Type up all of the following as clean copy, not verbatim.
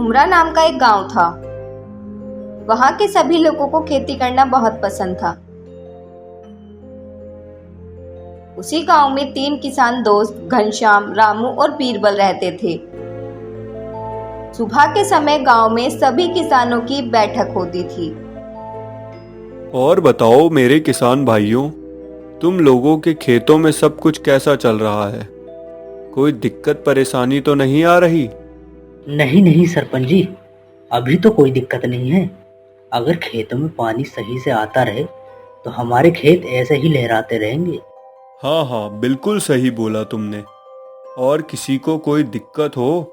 उमरा नाम का एक गांव था। वहां के सभी लोगों को खेती करना बहुत पसंद था। उसी गांव में 3 किसान दोस्त घनश्याम, रामू और बीरबल रहते थे। सुबह के समय गांव में सभी किसानों की बैठक होती थी। और बताओ मेरे किसान भाइयों, तुम लोगों के खेतों में सब कुछ कैसा चल रहा है? कोई दिक्कत परेशानी तो नहीं आ रही? नहीं नहीं सरपंच जी, अभी तो कोई दिक्कत नहीं है। अगर खेतों में पानी सही से आता रहे तो हमारे खेत ऐसे ही लहराते रहेंगे। हाँ हाँ, बिल्कुल सही बोला तुमने। और किसी को कोई दिक्कत हो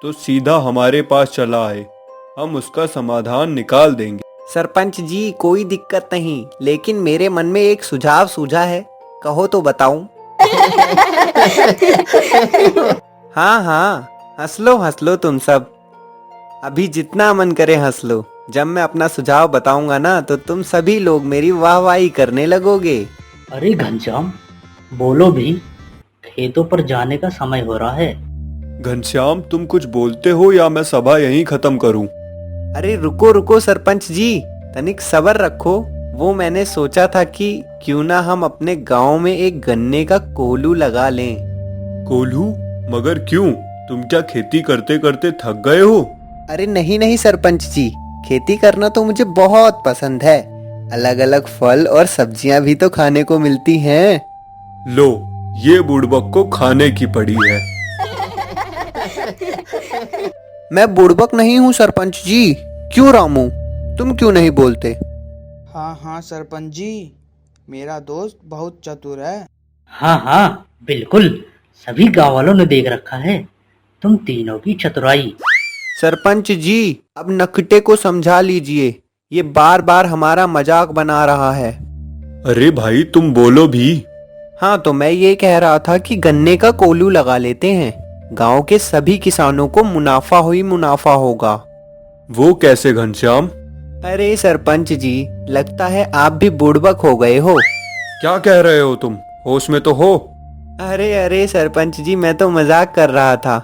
तो सीधा हमारे पास चला आए, हम उसका समाधान निकाल देंगे। सरपंच जी, कोई दिक्कत नहीं, लेकिन मेरे मन में एक सुझाव सूझा है, कहो तो बताऊं? हाँ हाँ, हंस लो तुम सब। अभी जितना मन करे हंस लो। जब मैं अपना सुझाव बताऊंगा ना तो तुम सभी लोग मेरी वाहवाही करने लगोगे। अरे घनश्याम, बोलो भी, खेतों पर जाने का समय हो रहा है। घनश्याम, तुम कुछ बोलते हो या मैं सभा यहीं खत्म करूं? अरे रुको रुको सरपंच जी, तनिक सब्र रखो। वो मैंने सोचा था कि क्यों ना हम अपने गांव में एक गन्ने का कोल्हू लगा लें। कोल्हू? मगर क्यों? तुम क्या खेती करते करते थक गए हो? अरे नहीं नहीं सरपंच जी, खेती करना तो मुझे बहुत पसंद है। अलग अलग फल और सब्जियां भी तो खाने को मिलती हैं। लो, ये बुड़बक को खाने की पड़ी है। मैं बुड़बक नहीं हूँ सरपंच जी। क्यों रामू, तुम क्यों नहीं बोलते? हाँ हाँ सरपंच जी, मेरा दोस्त बहुत चतुर है। हाँ हाँ बिल्कुल, सभी गाँव वालों ने देख रखा है तुम तीनों की चतुराई। सरपंच जी, अब नखटे को समझा लीजिए, ये बार बार हमारा मजाक बना रहा है। अरे भाई, तुम बोलो भी। हाँ, तो मैं ये कह रहा था कि गन्ने का कोल्हू लगा लेते हैं। गांव के सभी किसानों को मुनाफा ही मुनाफा होगा। वो कैसे घनश्याम? अरे सरपंच जी, लगता है आप भी बुड़बक हो गए हो। क्या कह रहे हो तुम? होश में तो हो? अरे अरे सरपंच जी, मैं तो मजाक कर रहा था।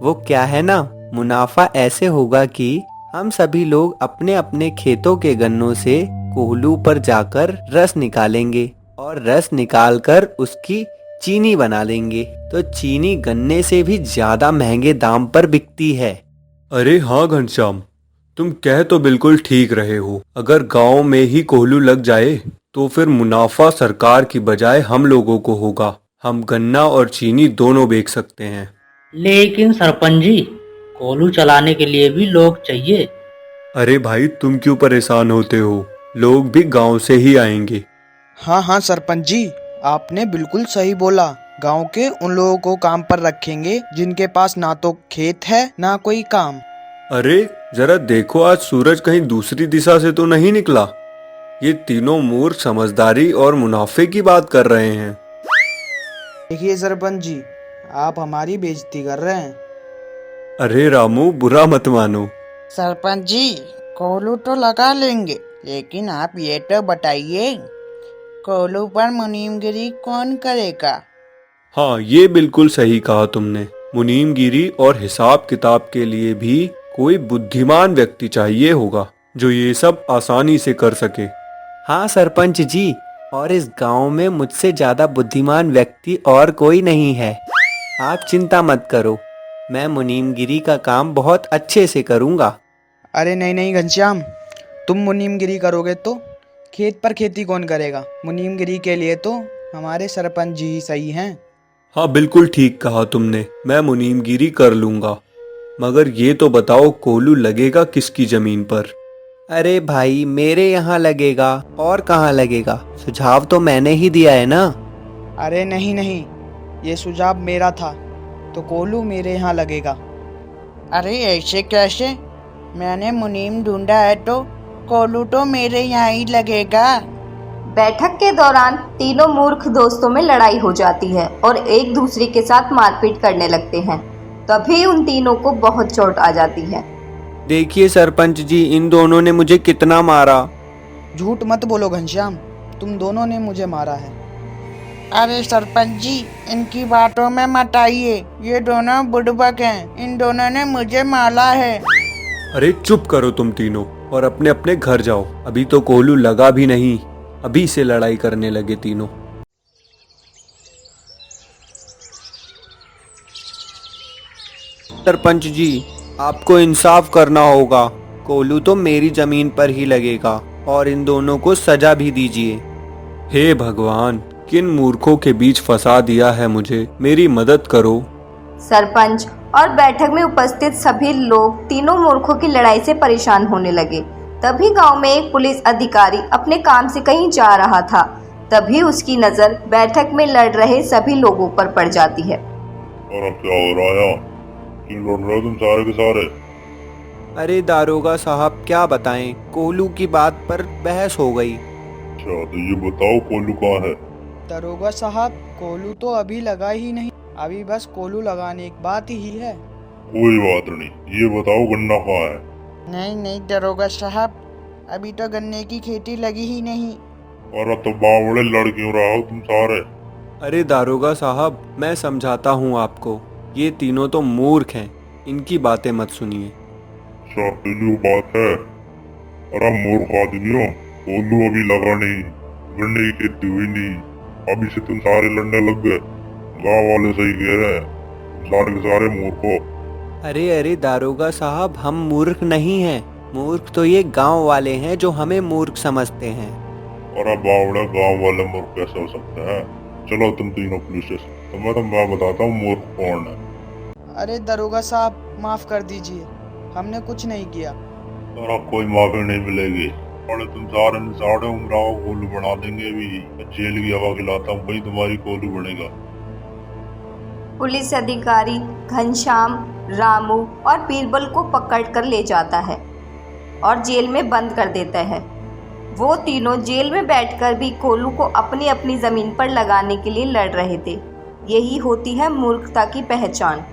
वो क्या है ना, मुनाफा ऐसे होगा कि हम सभी लोग अपने अपने खेतों के गन्नों से कोल्हू पर जाकर रस निकालेंगे और रस निकालकर उसकी चीनी बना लेंगे। तो चीनी गन्ने से भी ज्यादा महंगे दाम पर बिकती है। अरे हाँ घनश्याम, तुम कह तो बिल्कुल ठीक रहे हो। अगर गांव में ही कोल्हू लग जाए तो फिर मुनाफा सरकार की बजाय हम लोगों को होगा। हम गन्ना और चीनी दोनों बेच सकते हैं। लेकिन सरपंच जी, कोल्हू चलाने के लिए भी लोग चाहिए। अरे भाई, तुम क्यों परेशान होते हो? लोग भी गांव से ही आएंगे। हाँ हाँ सरपंच जी, आपने बिल्कुल सही बोला। गांव के उन लोगों को काम पर रखेंगे जिनके पास ना तो खेत है ना कोई काम। अरे जरा देखो, आज सूरज कहीं दूसरी दिशा से तो नहीं निकला? ये तीनों मूर्ख समझदारी और मुनाफे की बात कर रहे हैं। देखिए सरपंच जी, आप हमारी बेइज्जती कर रहे हैं। अरे रामू, बुरा मत मानो। सरपंच जी, कोल्हू तो लगा लेंगे, लेकिन आप ये तो बताइए, कोल्हू पर मुनीमगिरी कौन करेगा? हाँ, ये बिल्कुल सही कहा तुमने। मुनीमगिरी और हिसाब किताब के लिए भी कोई बुद्धिमान व्यक्ति चाहिए होगा जो ये सब आसानी से कर सके। हाँ सरपंच जी, और इस गांव में मुझसे ज्यादा बुद्धिमान व्यक्ति और कोई नहीं है। आप चिंता मत करो, मैं मुनीमगिरी का काम बहुत अच्छे से करूंगा। अरे नहीं नहीं घनश्याम, तुम मुनीमगिरी करोगे तो खेत पर खेती कौन करेगा? मुनीमगिरी के लिए तो हमारे सरपंच जी ही सही हैं। हाँ, बिल्कुल ठीक कहा तुमने, मैं मुनीमगिरी कर लूंगा। मगर ये तो बताओ, कोल्हू लगेगा किसकी जमीन पर? अरे भाई, मेरे यहाँ लगेगा, और कहाँ लगेगा? सुझाव तो मैंने ही दिया है ना। अरे नहीं नहीं, ये सुझाव मेरा था, तो कोल्हू मेरे यहाँ लगेगा। अरे ऐसे कैसे? मैंने मुनीम ढूंढा है तो कोल्हू तो मेरे यहाँ ही लगेगा। बैठक के दौरान तीनों मूर्ख दोस्तों में लड़ाई हो जाती है और एक दूसरे के साथ मारपीट करने लगते हैं। तभी उन तीनों को बहुत चोट आ जाती है। देखिए सरपंच जी, इन दोनों ने मुझे कितना मारा। झूठ मत बोलो घनश्याम, तुम दोनों ने मुझे मारा है। अरे सरपंच जी, इनकी बातों में मत आइए, ये दोनों बुड़बक हैं, इन दोनों ने मुझे मारा है। अरे चुप करो तुम तीनों और अपने अपने घर जाओ। अभी तो कोहलू लगा भी नहीं, अभी से लड़ाई करने लगे तीनों। सरपंच जी, आपको इंसाफ करना होगा। कोहलू तो मेरी जमीन पर ही लगेगा और इन दोनों को सजा भी दीजिए। हे भगवान, किन मूर्खों के बीच फंसा दिया है मुझे, मेरी मदद करो। सरपंच और बैठक में उपस्थित सभी लोग तीनों मूर्खों की लड़ाई से परेशान होने लगे। तभी गांव में एक पुलिस अधिकारी अपने काम से कहीं जा रहा था। तभी उसकी नजर बैठक में लड़ रहे सभी लोगों पर पड़ जाती है। और अब क्या हो रहा है? क्यों लड़ रहे हो तुम सारे के सारे? अरे दारोगा साहब, क्या बताएं, कोहलू की बात पर बहस हो गई। अच्छा, तो ये बताओ कोहलू कहाँ है? दरोगा साहब, कोलू तो अभी लगा ही नहीं, अभी बस कोलू लगाने की बात ही है। कोई बात नहीं, ये बताओ गन्ना कहाँ है? नहीं नहीं दरोगा साहब, अभी तो गन्ने की खेती लगी ही नहीं। और तो बावड़े लड़ क्यों रहा हो तुम सारे? अरे दारोगा साहब, मैं समझाता हूँ आपको, ये तीनों तो मूर्ख हैं, इनकी बातें मत सुनिए। अच्छा, तेरी बात है? अरे मूर्ख आदमियों, कोहलू अभी लगा नहीं, गन्ने की खेती हुई नहीं, अभी से तुम सारे लड़ने लग गए। गाँव वाले सही कह रहे हैं, सारे के सारे मूर्ख हो। अरे अरे दारोगा साहब, हम मूर्ख नहीं हैं। मूर्ख तो ये गांव वाले हैं जो हमें मूर्ख समझते हैं। अरे बावड़ा, गाँव वाले मूर्ख कैसे हो सकते हैं? चलो तुम तीनों पुलिस स्टेशन, तो मैं बताता हूँ मूर्ख कौन है। अरे दरोगा साहब, माफ कर दीजिए, हमने कुछ नहीं किया। अरे कोई माफी नहीं मिलेगी। और तुम सारे उमराव कोहलू बना देंगे भी। जेल की हवा खिलाता हूँ, वही तुम्हारी कोहलू बनेगा। पुलिस अधिकारी घनश्याम, रामू और बीरबल को पकड़कर ले जाता है और जेल में बंद कर देता है। वो तीनों जेल में बैठकर भी कोलू को अपनी अपनी जमीन पर लगाने के लिए लड़ रहे थे। यही होती है मूर्खता की पहचान।